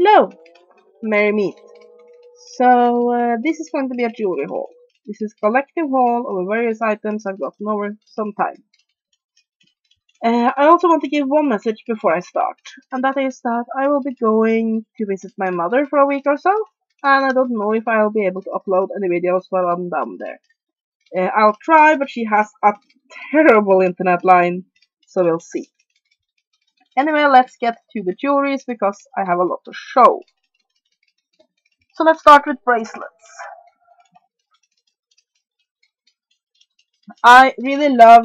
Hello, merry meet. So this is going to be a jewelry haul. This is a collective haul of various items I've gotten over some time. I also want to give one message before I start, and that is that I will be going to visit my mother for a week or so, and I don't know if I'll be able to upload any videos while I'm down there. I'll try, but she has a terrible internet line, so we'll see. Anyway, let's get to the jewelries because I have a lot to show. So let's start with bracelets. I really love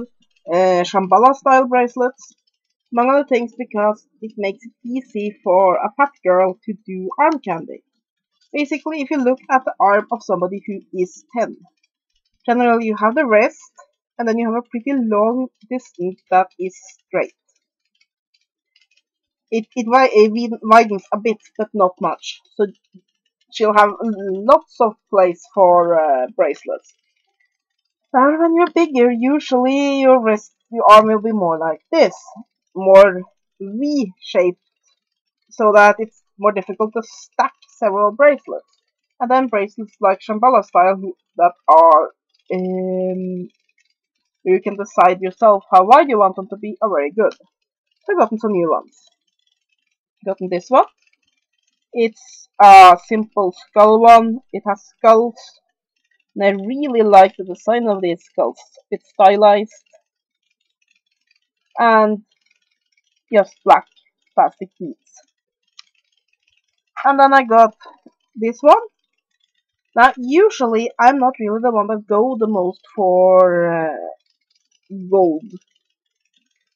Shambhala style bracelets, among other things because it makes it easy for a fat girl to do arm candy. Basically, if you look at the arm of somebody who is 10, generally you have the wrist, and then you have a pretty long distance that is straight. It widens a bit, but not much, so she'll have lots of place for bracelets. Now, when you're bigger, usually your arm will be more like this, more V-shaped, so that it's more difficult to stack several bracelets. And then bracelets like Shambhala style that are, you can decide yourself how wide you want them to be, are very good. So I've gotten some new ones. I've gotten this one. It's a simple skull one. It has skulls. And I really like the design of these skulls. It's stylized. And just black plastic beads. And then I got this one. Now, usually I'm not really the one that go the most for gold.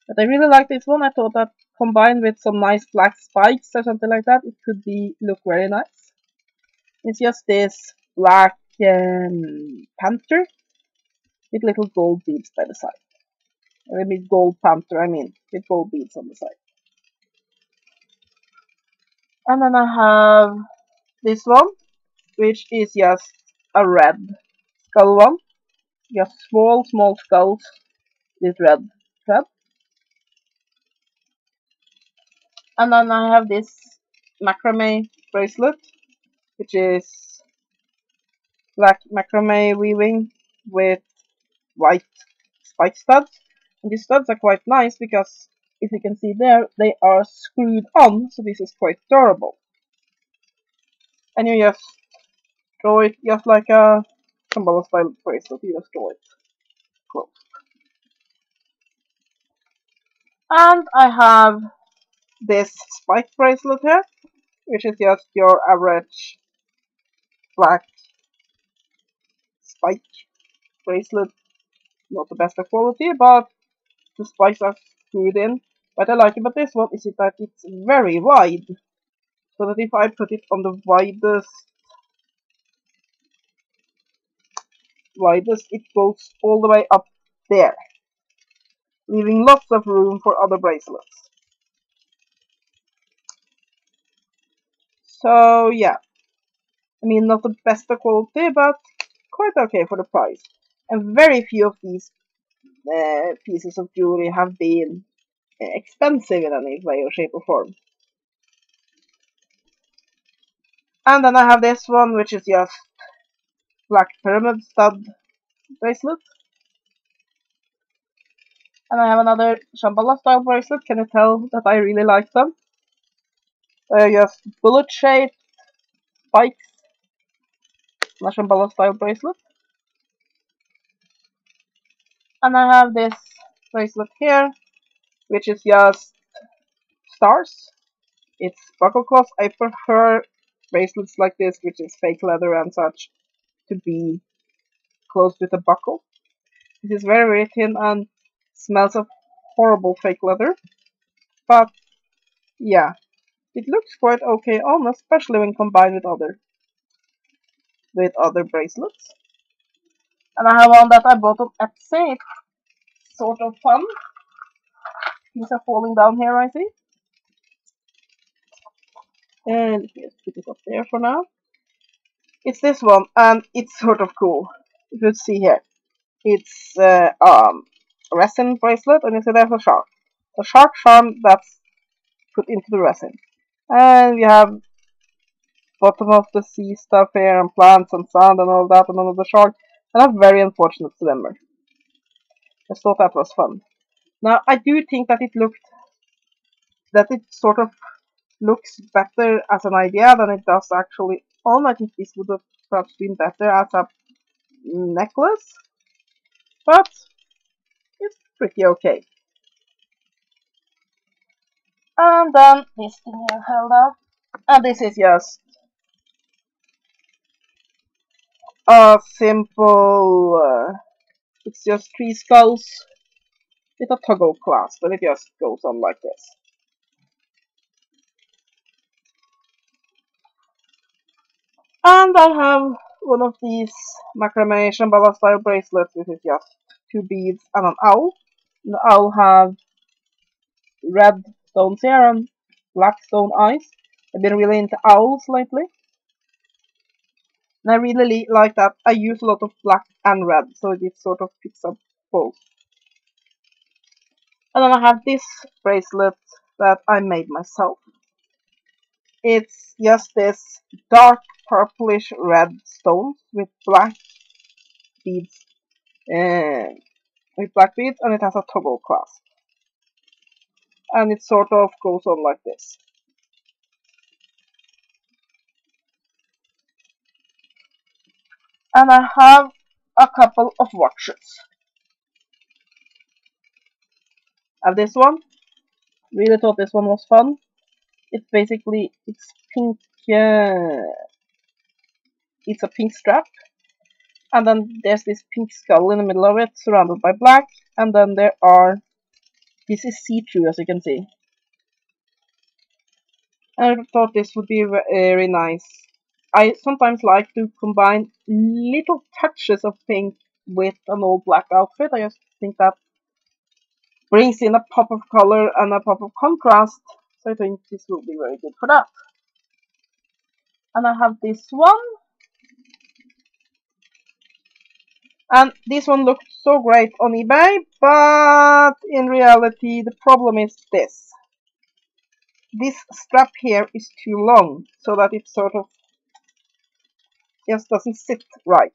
But I really like this one. I thought that combined with some nice black spikes or something like that, it could look very nice. It's just this black panther with little gold beads by the side. Or maybe gold panther, with gold beads on the side. And then I have this one, which is just a red skull one. Just small skulls with red thread. And then I have this macrame bracelet, which is black macrame weaving with white spike studs. And these studs are quite nice because, if you can see there, they are screwed on, so this is quite durable. And you just draw it just like a Shambhala style bracelet, you just draw it close. And I have this spike bracelet here, which is just your average black spike bracelet. Not the best of quality, but the spikes are screwed in. What I like about this one is that it's very wide, so that if I put it on the widest, it goes all the way up there, leaving lots of room for other bracelets. So yeah, not the best of quality, but quite okay for the price. And very few of these pieces of jewelry have been expensive in any way or shape or form. And then I have this one, which is just black pyramid stud bracelet. And I have another Shambhala style bracelet. Can you tell that I really like them? They're just bullet shaped spikes. And a Shambhala style bracelet. And I have this bracelet here, which is just stars. It's buckle cloth. I prefer bracelets like this, which is fake leather and such, to be closed with a buckle. This is very thin and smells of horrible fake leather. But yeah, it looks quite okay on, especially when combined with other bracelets. And I have one that I bought on Etsy. It's sort of fun. These are falling down here, I see. And let me just put it up there for now. It's this one, and it's sort of cool. You can see here. It's a resin bracelet, and you see there's a shark. The shark charm that's put into the resin. And we have bottom of the sea stuff here, and plants and sand and all that, and another shark, and a very unfortunate swimmer. I just thought that was fun. Now, I do think that it sort of looks better as an idea than it does actually on. I think this would have perhaps been better as a necklace, but it's pretty okay. And then this thing here held up, and this is just a simple, it's just 3 skulls with a toggle clasp, and it just goes on like this. And I have one of these macrame shambhala style bracelets, which is just 2 beads and an owl. And the owl have red stones here and black stone eyes. I've been really into owls lately. And I really like that. I use a lot of black and red, so it sort of picks up both. And then I have this bracelet that I made myself. It's just this dark purplish red stones with black beads. And it has a toggle clasp. And it sort of goes on like this. And I have a couple of watches. I have this one. Really thought this one was fun. It's basically, it's pink, it's a pink strap. And then there's this pink skull in the middle of it, surrounded by black. And then this is see-through, as you can see. I thought this would be very nice. I sometimes like to combine little touches of pink with an all black outfit. I just think that brings in a pop of color and a pop of contrast. So I think this will be very good for that. And I have this one. And this one looked so great on eBay, but in reality the problem is this. This strap here is too long, so that it sort of just doesn't sit right.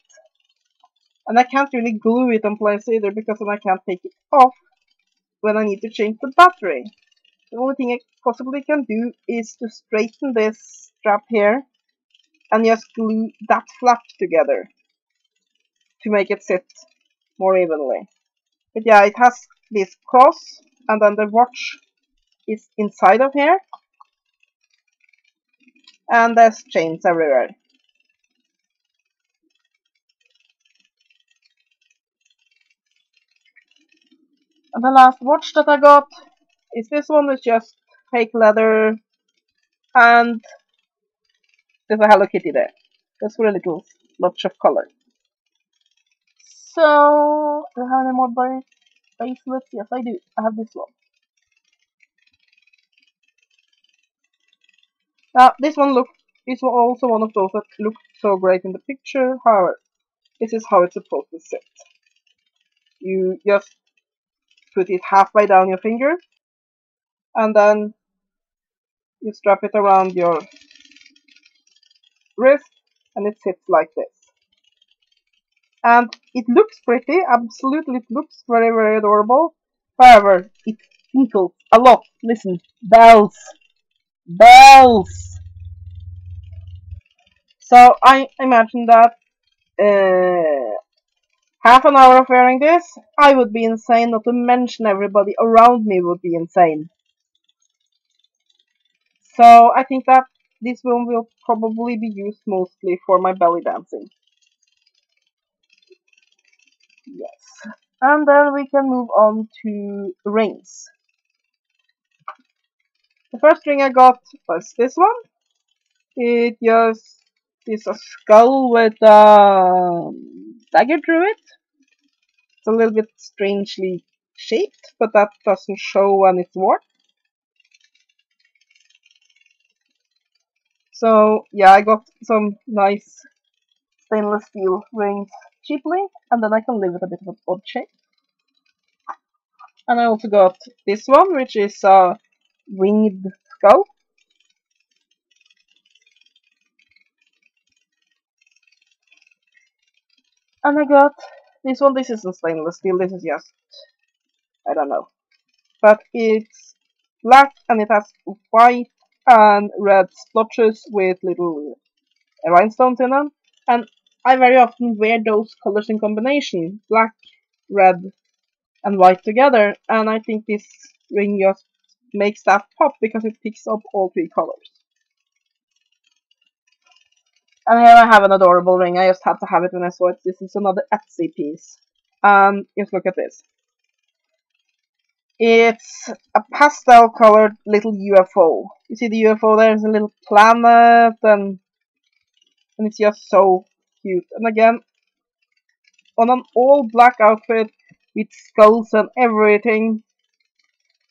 And I can't really glue it in place either, because then I can't take it off when I need to change the battery. The only thing I possibly can do is to straighten this strap here and just glue that flap together to make it sit more evenly. But yeah, it has this cross, and then the watch is inside of here, and there's chains everywhere. And the last watch that I got is this one. It's just fake leather, and there's a Hello Kitty there, just for a little splotch of color. So, do I have any more bracelets? Yes, I do. I have this one. Now, this one is also one of those that looked so great in the picture. However, this is how it's supposed to sit. You just put it halfway down your finger, and then you strap it around your wrist, and it sits like this. And it looks pretty, absolutely, it looks very, very adorable. However, it tinkles a lot. Listen, bells, bells. So I imagine that half an hour of wearing this, I would be insane, not to mention everybody around me would be insane. So I think that this one will probably be used mostly for my belly dancing. Yes. And then we can move on to rings. The first ring I got was this one. It just is a skull with a dagger through it. It's a little bit strangely shaped, but that doesn't show when it's worn. So yeah, I got some nice stainless steel rings cheaply, and then I can live with a bit of an odd shape. And I also got this one, which is a winged skull. And I got this one. This isn't stainless steel. This is just, I don't know. But it's black and it has white and red splotches with little rhinestones in them. And I very often wear those colors in combination. Black, red, and white together. And I think this ring just makes that pop because it picks up all three colors. And here I have an adorable ring. I just had to have it when I saw it. This is another Etsy piece. And just look at this. It's a pastel colored little UFO. You see the UFO there? There's a little planet and it's just so cute. And again, on an all black outfit with skulls and everything.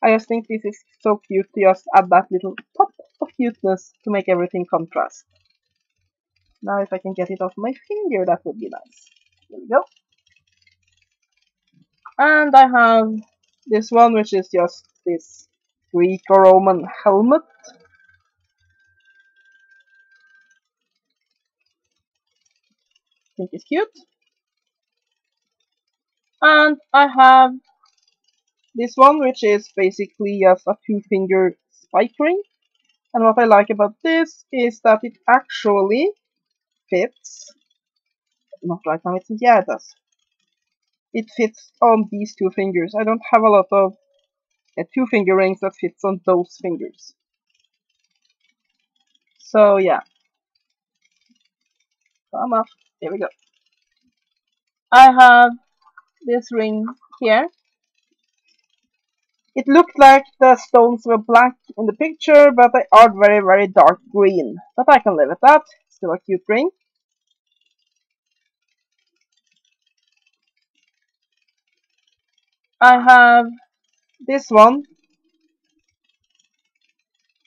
I just think this is so cute to just add that little pop of cuteness to make everything contrast. Now if I can get it off my finger, that would be nice. There we go. And I have this one, which is just this Greek or Roman helmet. I think it's cute. And I have this one, which is basically just a two-finger spike ring. And what I like about this is that it actually fits. Not right now, yeah, it does. It fits on these two fingers. I don't have a lot of two-finger rings that fits on those fingers. So yeah. Come up. There we go. I have this ring here. It looked like the stones were black in the picture, but they are very, very dark green. But I can live with that. Still a cute ring. I have this one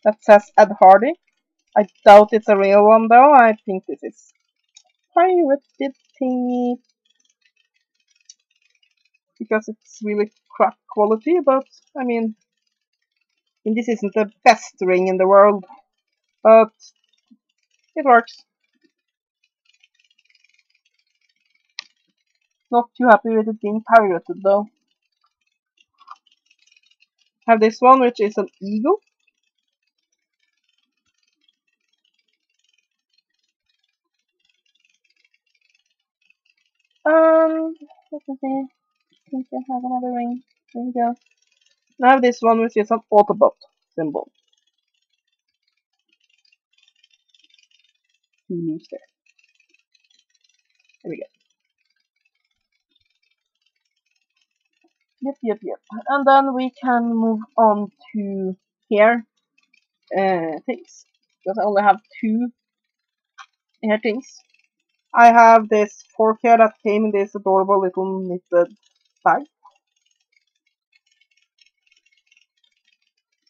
that says Ed Hardy. I doubt it's a real one though. I think this is pirated thingy because it's really crap quality, but I mean this isn't the best ring in the world, but it works. Not too happy with it being pirated though. Have this one, which is an eagle. Let me see. I think I have another ring. There we go. I have this one, which is an Autobot symbol. Loose there. There we go. Yep. And then we can move on to hair things. Because I only have two hair things. I have this fork here that came in this adorable little knitted bag.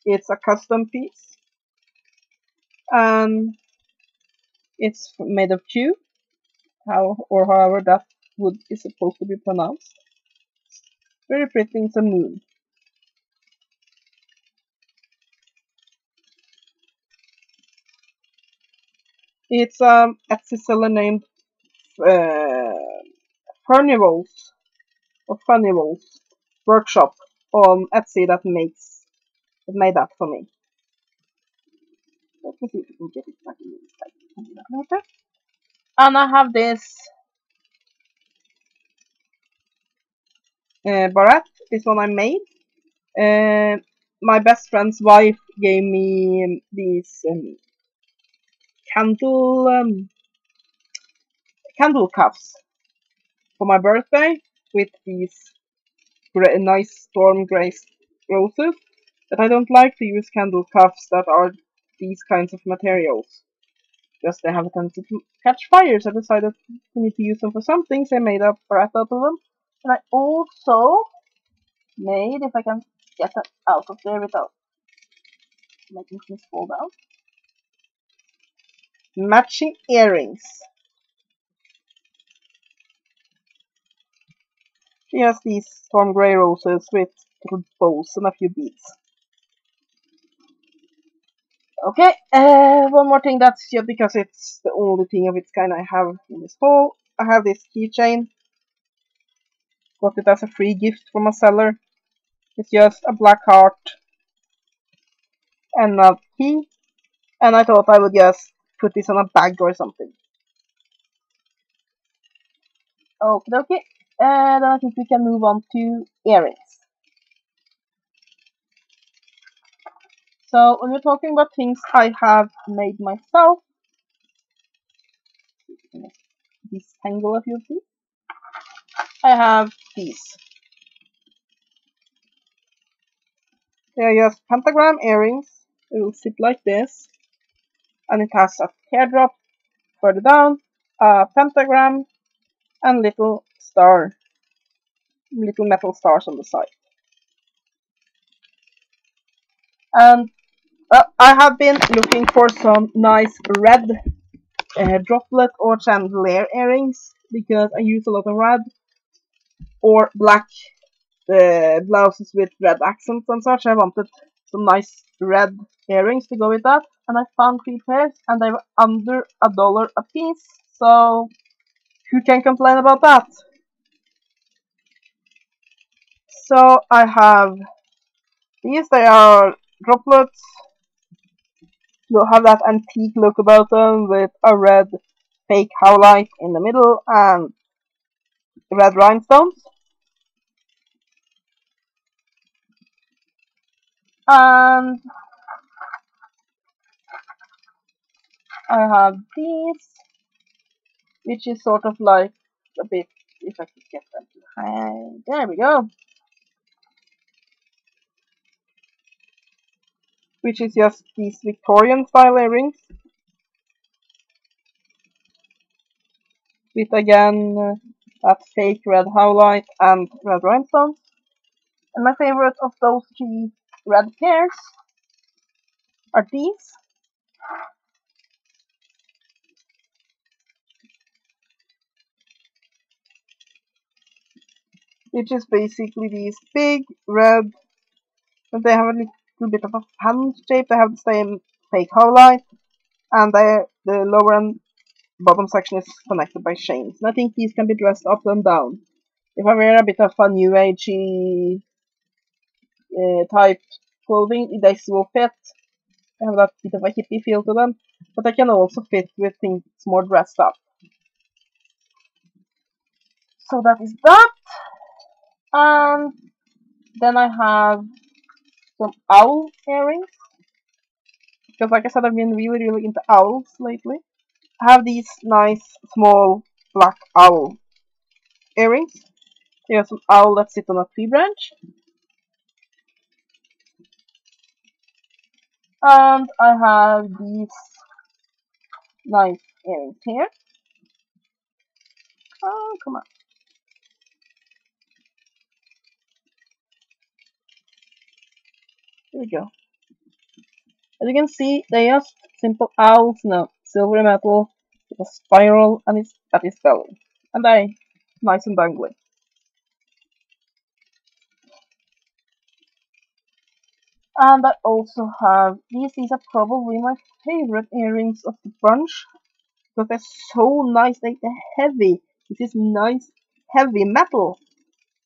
It's a custom piece. And it's made of chew. However that wood is supposed to be pronounced. Very pretty, it's a moon. It's Etsy seller named Furnivals or Funnivals workshop on Etsy that made that for me. Let me see if we can get it back in this bag. And I have this barrette. This one I made. My best friend's wife gave me these candle cuffs for my birthday with these nice storm grace roses. But I don't like to use candle cuffs that are these kinds of materials. Just they have a tendency to catch fire, so I decided I need to use them for something, so I made a barrette out of them. And I also made, if I can get that out of there without making things fall down, matching earrings. She has these storm grey roses with little bows and a few beads. Okay, one more thing that's just because it's the only thing of its kind I have in this haul. I have this keychain got it as a free gift from a seller. It's just a black heart and a key, and I thought I would just put this on a bag or something. Okay, okay. And then I think we can move on to earrings. So when we're talking about things I have made myself, disentangle a few of these. I have these. They are just pentagram earrings. It will sit like this, and it has a teardrop further down, a pentagram, and little metal stars on the side. And I have been looking for some nice red droplet or chandelier earrings because I use a lot of red or black blouses with red accents and such. I wanted some nice red earrings to go with that, and I found 3 pairs, and they were under $1 a piece. So who can complain about that? So I have these. They are droplets. They'll have that antique look about them with a red fake howlite in the middle and red rhinestones. And I have these, which is sort of like a bit, if I could get them to hang, there we go. Which is just these Victorian style earrings. With again that fake red howlite and red rhinestones. And my favorite of those 3 red pairs are these. Which is basically these big red, and they have a little bit of a fan shape. They have the same fake howlite, and the lower and bottom section is connected by chains. And I think these can be dressed up and down. If I wear a bit of a new agey type clothing, these will fit. They have that bit of a hippie feel to them, but they can also fit with things more dressed up. So that is that. And then I have some owl earrings. Because like I said, I've been really into owls lately. I have these nice small black owl earrings. There's an owl that sits on a tree branch. And I have these nice earrings here. Oh, come on. Here we go. As you can see, they're just simple owls now. Silvery metal with a spiral and it's at its belly. And they're nice and dangly. And I also have these. These are probably my favorite earrings of the bunch. Because they're so nice. They're heavy. This is nice, heavy metal.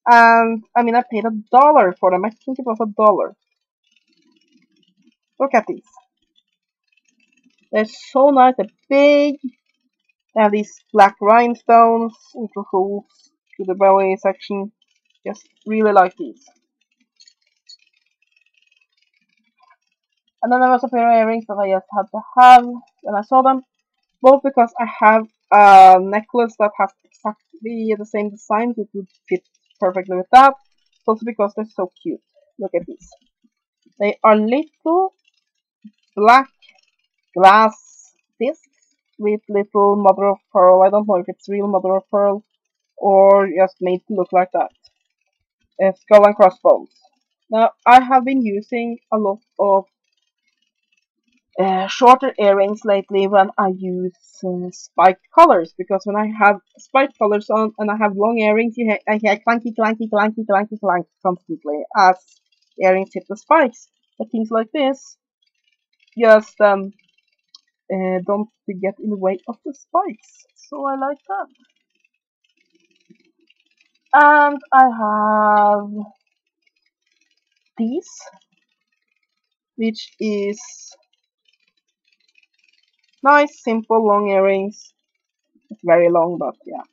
And I mean, I paid $1 for them. I think it was $1. Look at these. They're so nice. They're big. They have these black rhinestones into holes to the belly section. Just really like these. And then there was a pair of earrings that I just had to have when I saw them. Both because I have a necklace that has exactly the same design, so it would fit perfectly with that. Also because they're so cute. Look at these. They are little black glass discs with little mother of pearl. I don't know if it's real mother of pearl or just made to look like that. Skull and crossbones. Now I have been using a lot of shorter earrings lately when I use spiked colors, because when I have spiked colors on and I have long earrings, I hear clanky, clanky, clanky, clanky, clank constantly as earrings hit the spikes. But things like this just don't get in the way of the spikes, so I like that. And I have these, which is nice, simple, long earrings. It's very long, but yeah.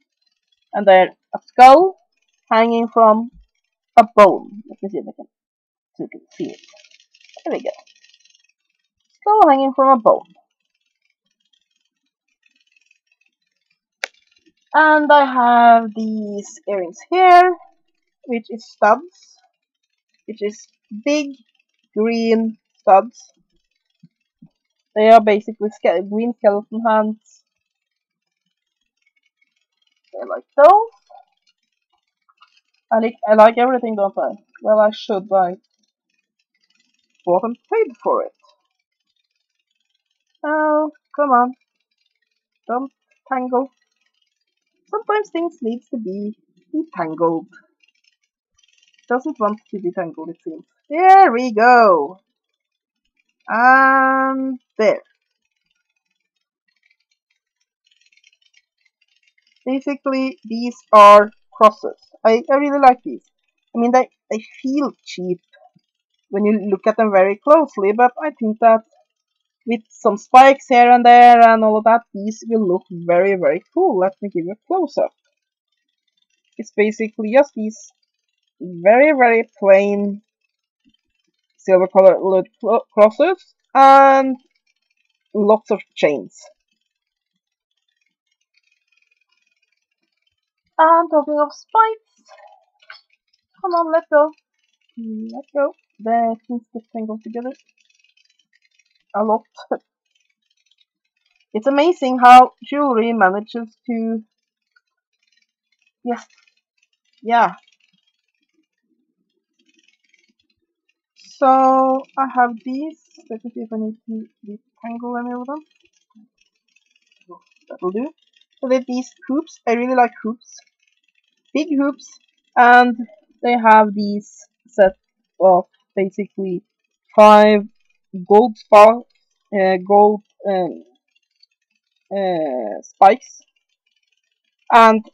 And then a skull hanging from a bone. Let me see if I can, so you can see it. There we go. Skull hanging from a bone. And I have these earrings here, which is studs, which is big green studs. They are basically green skeleton hands. I like those. I like everything, don't I? Well, I should. I bought and paid for it. Oh, come on. Don't tangle. Sometimes things needs to be detangled. Doesn't want to be tangled, it seems. There we go. And there. Basically, these are crosses. I really like these. I mean, they feel cheap when you look at them very closely, but I think that with some spikes here and there and all of that, these will look very, very cool. Let me give you a close-up. It's basically just these very, very plain silver colored crosses and lots of chains. And talking of spikes, come on, let's go. Let's go. The things get tangled together a lot. It's amazing how jewelry manages to, yes, yeah. So I have these. Let me see if I need to detangle any of them. That'll do. So with these hoops, I really like hoops. Big hoops, and they have these set of basically 5 gold gold spikes and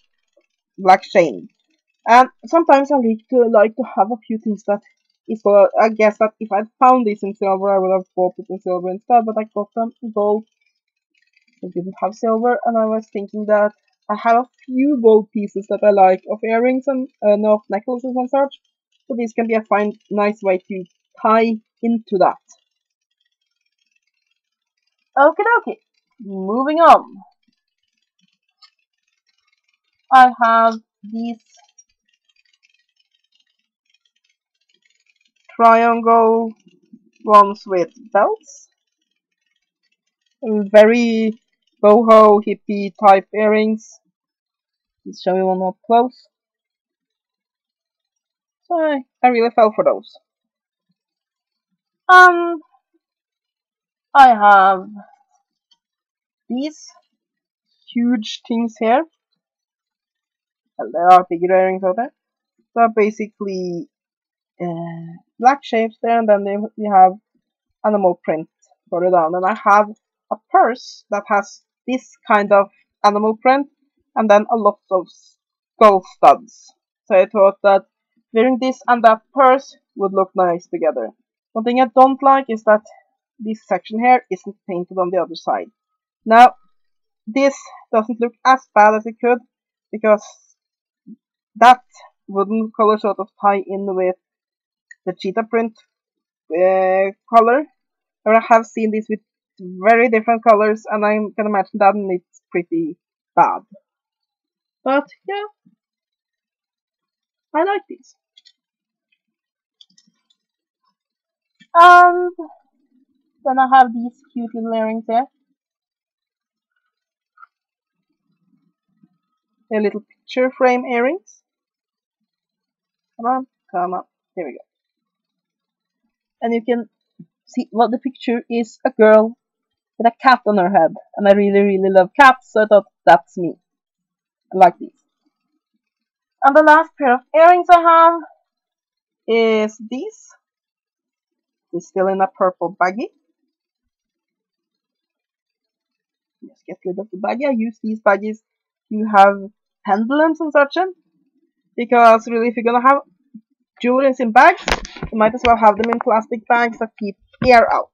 black chain. And sometimes I like to have a few things that is for. I guess that if I'd found this in silver, I would have bought it in silver instead. But I got them in gold. I didn't have silver, and I was thinking that I have a few gold pieces that I like of earrings and of necklaces and such. So this can be a fine, nice way to tie into that. Okay, okay. Moving on. I have these triangle ones with belts. Very boho hippie type earrings. Let's show you one up close. So I really fell for those. I have these huge things here. Well, there are bigger earrings out there. So basically black shapes there, and then we have animal print further down. And I have a purse that has this kind of animal print, and then a lot of skull studs. So I thought that wearing this and that purse would look nice together. One thing I don't like is that this section here isn't painted on the other side. Now, this doesn't look as bad as it could, because that wooden color sort of tie in with the cheetah print color. Or I have seen this with very different colors, and I can imagine that it's pretty bad. But yeah, I like these. And then I have these cute little earrings here. They're little picture frame earrings. Come on, come on. Here we go. And you can see what the picture is, a girl with a cat on her head. And I really, really love cats, so I thought that's me. I like these. And the last pair of earrings I have is these. It's still in a purple baggie. Just get rid of the baggie. I use these baggies to have pendulums and such in. Because really, if you're gonna have jewelry in bags, you might as well have them in plastic bags that keep air out.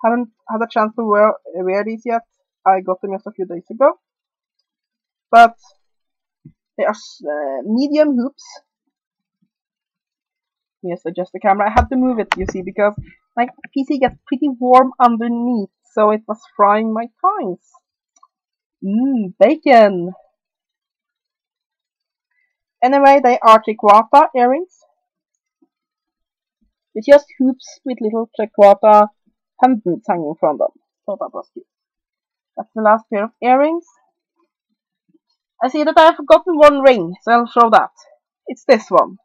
Haven't had a chance to wear these yet. I got them just a few days ago. But they are medium hoops. Yes, adjust the camera. I had to move it, you see, because my PC gets pretty warm underneath, so it was frying my thighs. Bacon! Anyway, they are triquata earrings. With just hoops with little triquata pendants hanging from them. So that was cute. That's the last pair of earrings. I see that I have forgotten one ring, so I'll show that. It's this one.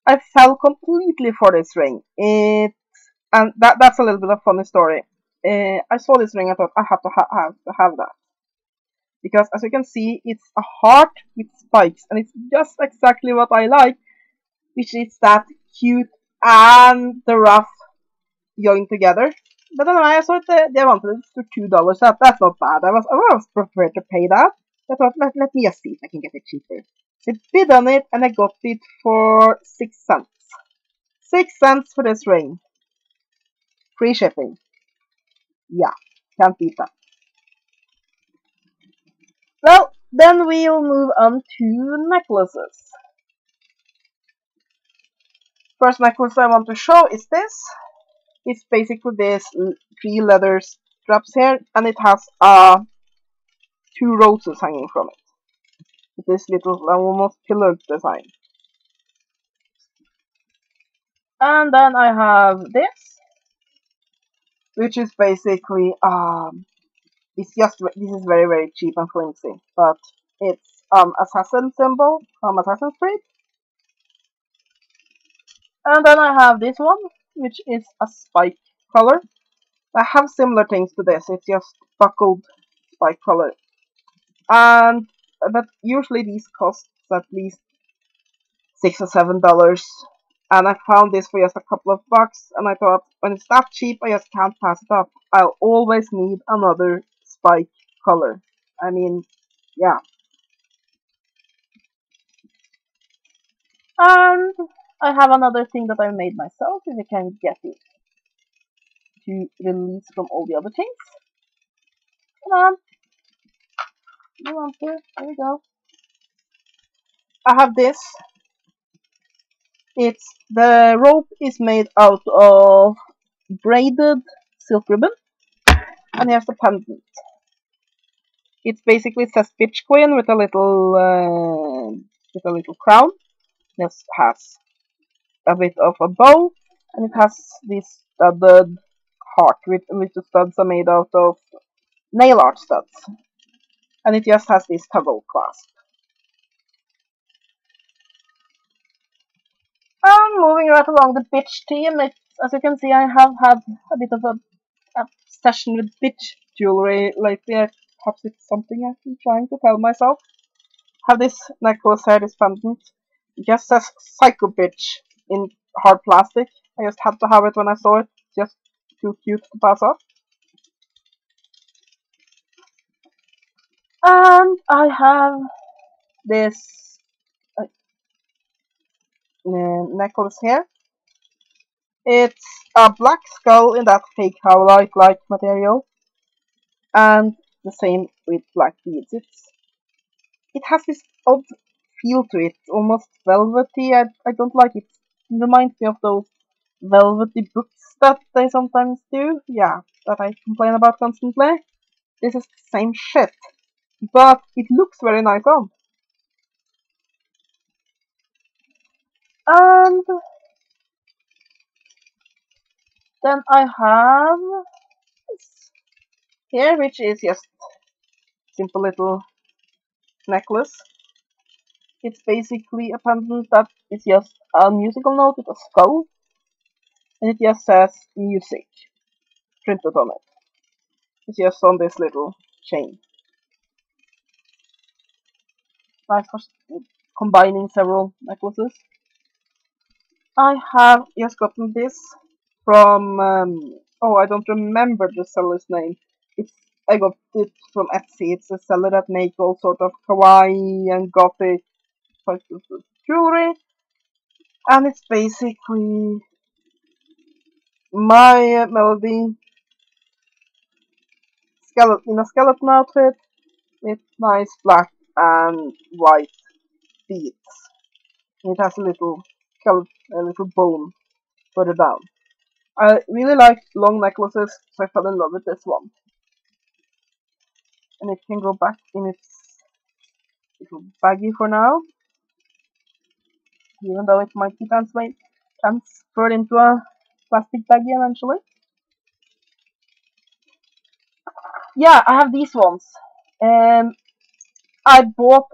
I fell completely for this ring. And that's a little bit of a funny story. I saw this ring, I thought I have to have that. Because as you can see, it's a heart with spikes, and it's just exactly what I like, which is that cute and the rough joined together. But anyway, I saw they wanted it for $2. That's not bad. I was prepared to pay that. I thought, let me just see if I can get it cheaper. So I bid on it, and I got it for 6 cents. 6 cents for this ring. Free shipping. Yeah, can't beat that. Well, then we'll move on to necklaces. First necklace I want to show is this. It's basically this 3 leather straps here, and it has 2 roses hanging from it. With this little almost pillar design. And then I have this, which is basically this is very cheap and flimsy, but it's assassin symbol from Assassin's Creed. And then I have this one, which is a spike color. I have similar things to this. It's just buckled spike color, and but usually these cost at least $6 or $7. And I found this for just a couple of bucks, and I thought, when it's that cheap, I just can't pass it up. I'll always need another spike color. I mean, yeah. And I have another thing that I made myself, if I can get it to release from all the other things. Come on. You want to? There we go. I have this. The rope is made out of braided silk ribbon, and here's the pendant. It's basically says bitch queen with a little crown. This has a bit of a bow, and it has this studded heart, which the studs are made out of nail art studs, and it just has this toggle clasp. Moving right along the bitch theme, as you can see, I have had a bit of a session with bitch jewelry lately. Perhaps it's something I've been trying to tell myself. I have this necklace here, this pendant. It just says Psycho Bitch in hard plastic. I just had to have it when I saw it. It's just too cute to pass off. And I have this necklace here. It's a black skull in that fake howlite-like material, and the same with black beads. It has this odd feel to it, almost velvety. I don't like it. It reminds me of those velvety books that they sometimes do. Yeah, that I complain about constantly. This is the same shit, but it looks very nice on. And then I have this here, which is just simple little necklace. It's basically a pendant that is just a musical note with a skull, and it just says music printed on it. It's just on this little chain. Nice for combining several necklaces. I have just gotten this from, I don't remember the seller's name. It's I got it from Etsy. It's a seller that make all sort of kawaii and gothic types of jewelry, and it's basically my Melody skeleton in a skeleton outfit with nice black and white beads. It has a little bone further down. I really like long necklaces, so I fell in love with this one. And it can go back in its little baggie for now, even though it might be transferred into a plastic baggie eventually. Yeah, I have these ones. I bought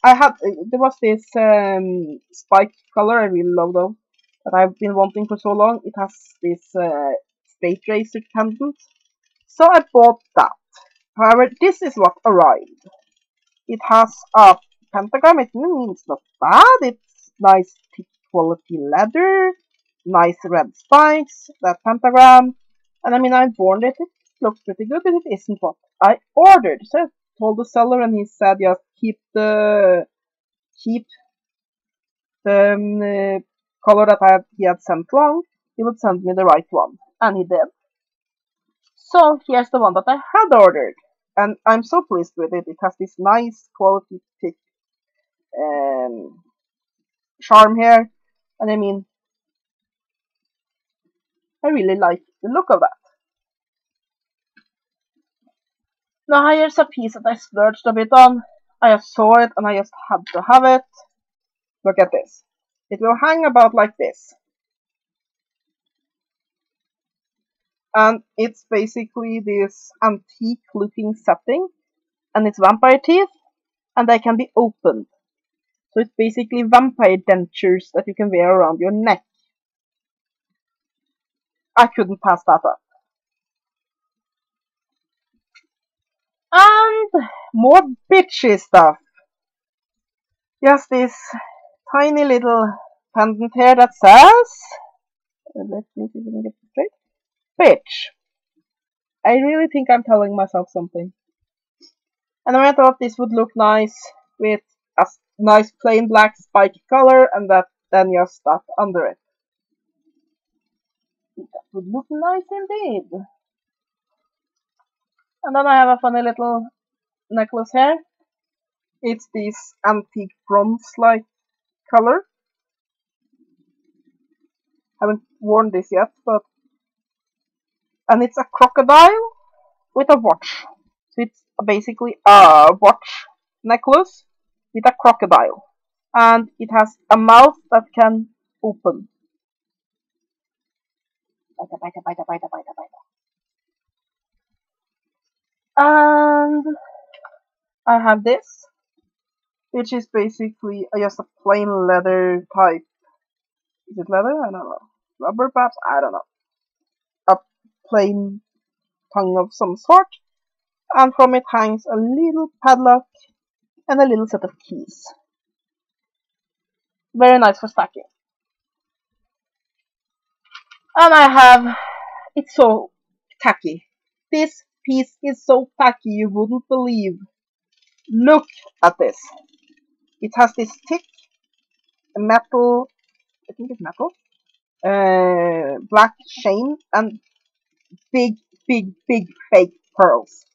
I had there was this spike color I really love though that I've been wanting for so long. It has this straight razor pendant, so I bought that. However, this is what arrived. It has a pentagram. It means not bad. It's nice thick quality leather, nice red spikes, that pentagram, and I mean I've worn it. It looks pretty good, but it isn't what I ordered. So I told the seller, and he said just keep the color that he had sent wrong. He would send me the right one, and he did. So here's the one that I had ordered, and I'm so pleased with it. It has this nice quality thick charm here, and I mean I really like the look of that. Now here's a piece that I splurged a bit on. I just saw it and I just had to have it. Look at this. It will hang about like this. And it's basically this antique looking setting. And it's vampire teeth. And they can be opened. So it's basically vampire dentures that you can wear around your neck. I couldn't pass that up. And more bitchy stuff. Just this tiny little pendant here that says, let me see if I can get it straight. Bitch. I really think I'm telling myself something. And I thought this would look nice with a nice plain black spiky color and then just that under it. That would look nice indeed. And then I have a funny little necklace here. It's this antique bronze-like color. Haven't worn this yet, and it's a crocodile with a watch. So it's basically a watch necklace with a crocodile. And it has a mouth that can open. And I have this, which is basically just a plain leather type. Is it leather? I don't know. Rubber perhaps? I don't know. A plain tongue of some sort. And from it hangs a little padlock and a little set of keys. Very nice for stacking. And I have, it's so tacky. This piece is so tacky you wouldn't believe. Look at this. It has this thick metal, I think it's metal, black chain and big fake pearls.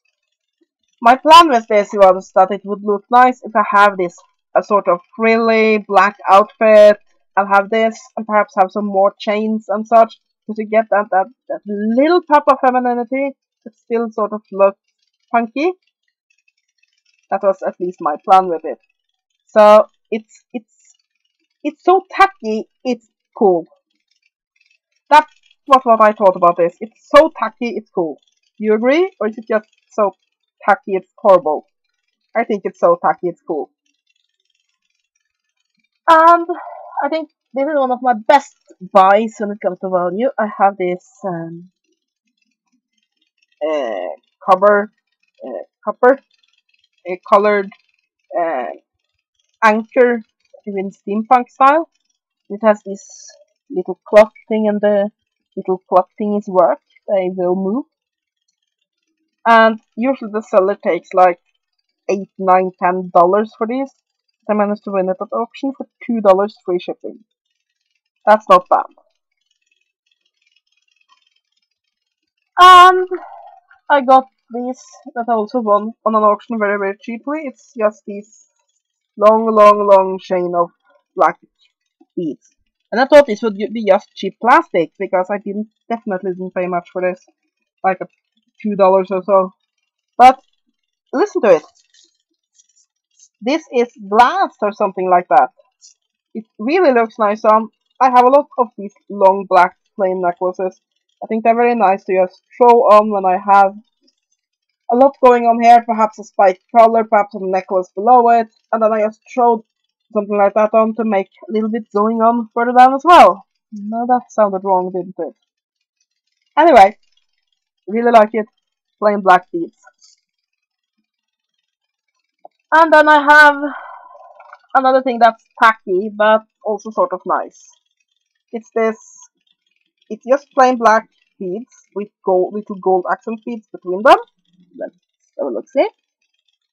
My plan with this was that it would look nice if I have this a sort of frilly black outfit. I'll have this and perhaps have some more chains and such to get that little pop of femininity that still sort of looks funky. That was at least my plan with it. So it's so tacky, it's cool. That's what I thought about this. It's so tacky, it's cool. You agree? Or is it just so tacky, it's horrible? I think it's so tacky, it's cool. And I think this is one of my best buys when it comes to value. I have this copper colored anchor in steampunk style. It has this little clock thing, and the little clock thing is worked. They will move. And usually the seller takes like $8, $9, $10 for these. I managed to win it at auction for $2 free shipping. That's not bad. And I got these that I also won on an auction very, very cheaply. It's just these long chain of black beads. And I thought this would be just cheap plastic because I definitely didn't pay much for this, like a $2 or so. But listen to it. This is glass or something like that. It really looks nice on. I have a lot of these long black plain necklaces. I think they're very nice to just throw on when I have a lot going on here, perhaps a spiked collar, perhaps a necklace below it, and then I just throw something like that on to make a little bit going on further down as well. No, that sounded wrong, didn't it? Anyway, really like it. Plain black beads. And then I have another thing that's tacky, but also sort of nice. It's this. It's just plain black beads with little gold accent beads between them. Let's have a look, see.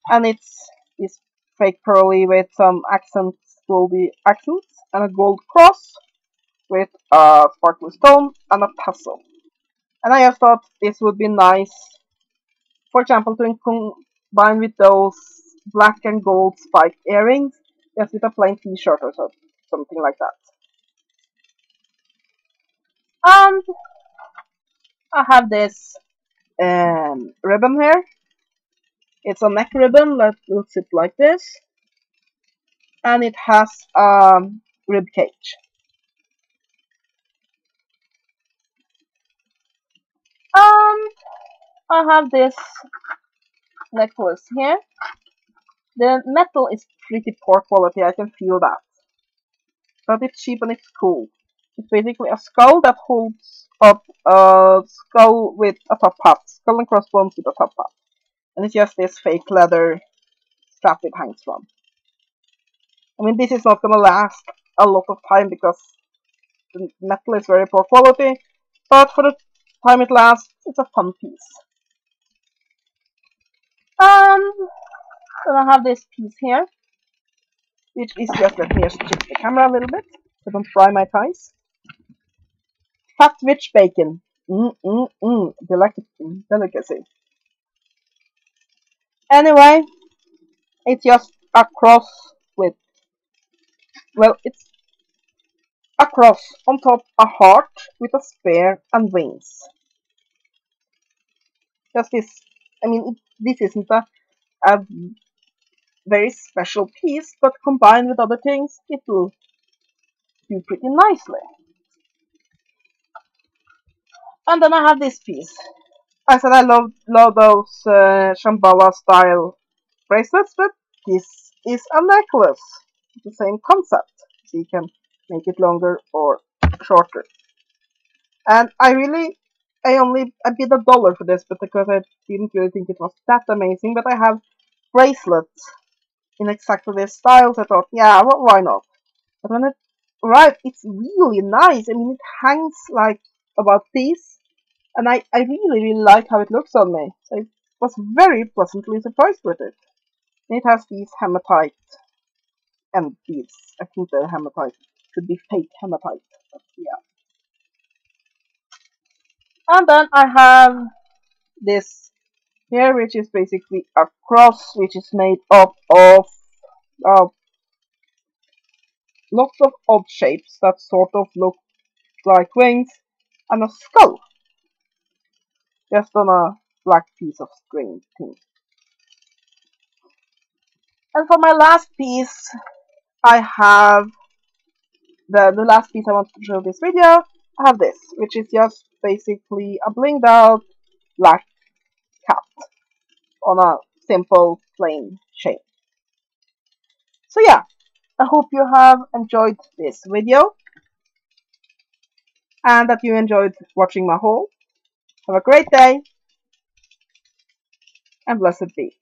And it's this fake pearly with some accents, goldy accents, and a gold cross with a sparkly stone and a tassel. And I just thought this would be nice, for example, to combine with those black and gold spiked earrings, just with a plain t-shirt or something like that. And I have this ribbon here. It's a neck ribbon that looks it like this, and it has a rib cage. And I have this necklace here. The metal is pretty poor quality, I can feel that. But it's cheap and it's cool. It's basically a skull that holds up a skull with a top hat. Skull and crossbones with a top hat. And it's just this fake leather strap it hangs from. I mean, this is not gonna last a lot of time because the metal is very poor quality. But for the time it lasts, it's a fun piece. Then I have this piece here, which is just, let me just shift the camera a little bit so I don't fry my ties. Fat rich bacon. Delicacy. Anyway, it's just a cross with, well, it's a cross on top, a heart with a spear and wings. Just this, I mean, this isn't a very special piece, but combined with other things, it will do pretty nicely. And then I have this piece. I said I love those Shambhala style bracelets, but this is a necklace. It's the same concept. So you can make it longer or shorter. And I only bid $1 for this, but because I didn't really think it was that amazing. But I have bracelets in exactly this style, so I thought, yeah, well, why not? But when it arrived, it's really nice. I mean, it hangs like about this, and I really like how it looks on me. So I was very pleasantly surprised with it. And it has these hematite and beads. I think they're hematite. Could be fake hematite, but yeah. And then I have this here, which is basically a cross, which is made up of lots of odd shapes that sort of look like wings, and a skull, just on a black piece of string thing. And for my last piece, I have the last piece I wanted to show this video. I have this, which is just basically a blinged out black cat on a simple plain chain. So yeah, I hope you have enjoyed this video and that you enjoyed watching my haul. Have a great day and blessed be.